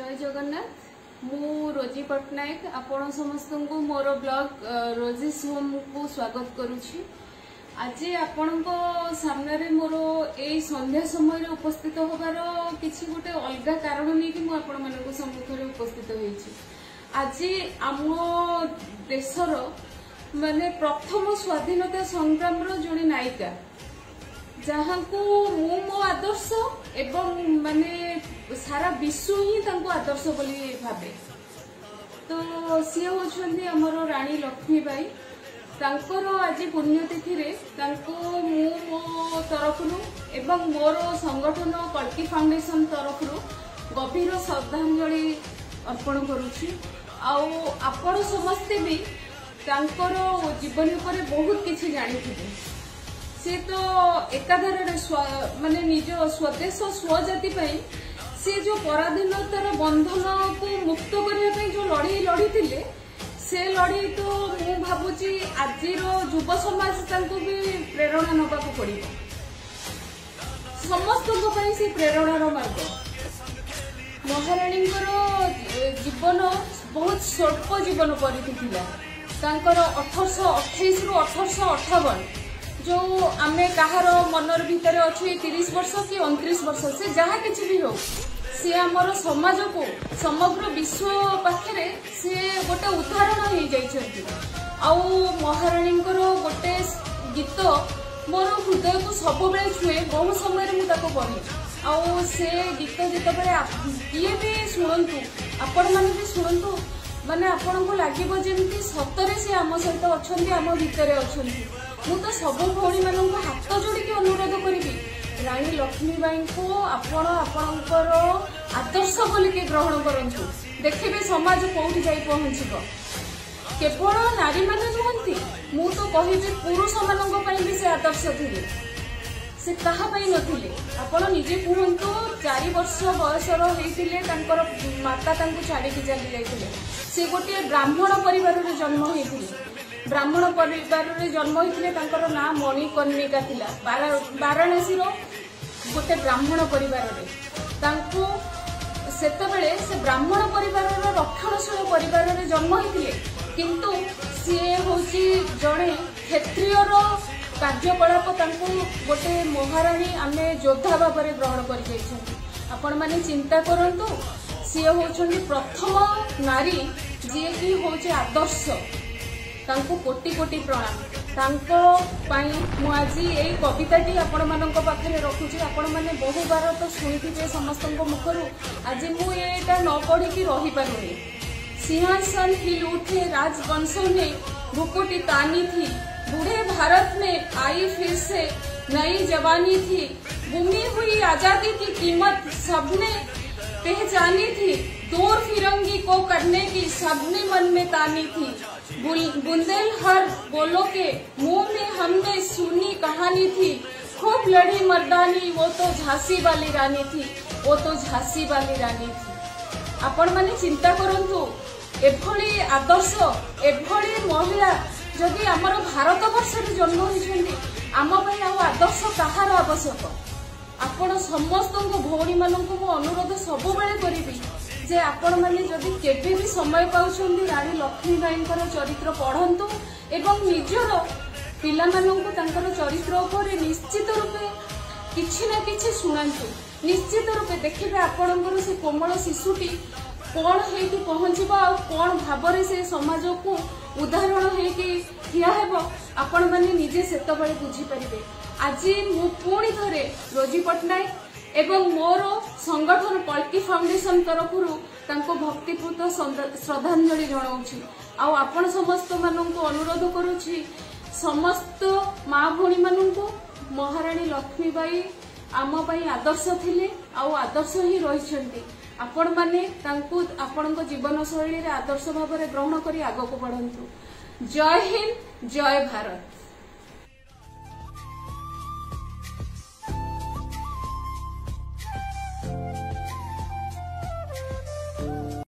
जय जगन्नाथ मु रोजी पट्टनायक आपण समस्त को मोर ब्लॉग रोजीज होम को स्वागत करुछि। आज आपण सामने मोर ए संध्या समय उपस्थित होबार किछि गोटे अलग कारण नहीं कि आपण मानक सम्मुख उपस्थित होइछि। आज आम देशर माने प्रथम स्वाधीनता संग्राम जड़े नायिका जहाँ को मु मो आदर्श एवं माने सारा विश्व ही तांको आदर्श बोली भावे। तो सी होछन्ती हमर रानी लक्ष्मीबाई। तांकर आज पुण्यतिथि रे तांको मु मो तरफरु एवं मोर संगठन कल्की फाउंडेशन तरफरु गभीर श्रद्धांजलि अर्पण करुछि। आउ आपण समस्ते भी तांकर जीवन पर बहुत किछि जानिथिबे। से तो एकाधार माने निज स्वदेश स्वजाति से जो पराधीनतार बंधन को मुक्त करने जो लड़ाई लड़ी से लड़ाई तो मु भावुची आज युव समाज भी प्रेरणा नबाक पड़ो। समस्त से प्रेरणार मार्ग महाराणी जीवन बहुत स्वल्प जीवन परिथिला। 1828 रु 1858 जो आमे कहार मनर भीतर अच्छे 30 वर्ष कि 29 वर्ष से जहाँ किसी भी हो सी आमर समाज को समग्र विश्व पाखे से गोटे उदाहरण हो जाइछंती। आउ महाराणी गोटे गीत मोर हृदय को सब बेले छुए। बहुत समय मुझे पढ़े आउ से गीत जिते किए भी शुणु आपण मैंने भी शुणु माने आपण को लगे जमी सतरे से आम सहित अच्छा आम भितर अच्छा। मु तो सब भौणी मान हाथ जोड़ी अनुरोध करी रानी लक्ष्मीबाई को आपण आपणकर आदर्श बोलिके ग्रहण करंतु। देखिए समाज कौटी जाई पहुंचब। केवल नारी माने नुहंती मु तो कहिबे पुरुष मानक पई भी से आदर्श थिले। से कहा पई नथिले आपण निजे कहंतु 4 वर्ष बयसर होइतिले तांकर माता तांको छाड़ी के चली जाइतिले। से गोटे ब्राह्मण परिवार रे जन्म होइतिले। ब्राह्मण परिवार रे जन्म होइतिले। तांकर नाम मणिकर्णिका थिला। वाराणसी रो गोटे ब्राह्मण परिवार रे तांको सेतबेले से ब्राह्मण परिवार रो रक्षणशील परिवार रे जन्म होइतिले। किंतु सी होची जणे क्षेत्रीय रो कार्यकलाप तांको गोटे महाराणी आमे योद्धा भाव में ग्रहण कर जाइछन्ती। आपण माने चिंता करंतु सी होछन्ती प्रथम नारी जी की होचे आदर्श। तांको कोटि कोटि प्रणाम। तांको पाई मु आज एई कविताटी आपण मानक पाखरे रखुची। आपण माने बहु बार तो सुनिथिबे समस्तक मुखरु। आज मु एटा न पढ़ी कि रही पारुनी। सिंहासन हिल उठे राजवंशों ने भुकुटी तानी थी। बूढ़े भारत में आई फिर से नई जवानी थी। गुमी हुई आजादी की कीमत सबने पहचानी थी। दूर फिरंगी को करने की सबने मन में तानी थी। बुंदेलहर बोलो के मुंह में हमने सुनी कहानी थी। खूब लड़ी मर्दानी वो तो झांसी वाली रानी थी। वो तो झांसी वाली रानी थी। आपण माने चिंता करंतु एभली आदर्श एभली महिला जदि आमर भारत वर्ष जन्म होइछन्ती आम पई आदर्श कहार आवश्यक। आपण समस्त भौणी मानक मु अनुरोध सब बेले करिबी जे आपण माने जदि केबे भी समय पाउछन्ती रानी लक्ष्मीबाईंकर चरित्र पढ़ंतु एवं निजर पिला मानक तांकर चरित्र उपरे निश्चित रूपे किछि ना किछि सुनांतु। निश्चित रूपे देखिबे आपणकर से कोमल शिशुटी कौन है पहुंचब आ कौन भाव से समाज को उदाहरण है ठिया हेब आपण माने निजे सेतबेले बुझी परिबे। आज मु पुणी थरे रोजी पट्टनायक एवं मोर संगठन कल्की फाउंडेशन तरफरु तांको भक्तिपूत श्रद्धांजलि जणाउछि। आ आपण समस्त माननको अनुरोध करूछि समस्त माँ भौणी माननको महाराणी लक्ष्मीबाई आम पई आदर्श थिले आ आदर्श ही रहिछन्ती। आपण माने तांको आपणको जीवन शैली रे आदर्श भाव में ग्रहण करी आगको बढ़ंतु। जय हिंद जय भारत।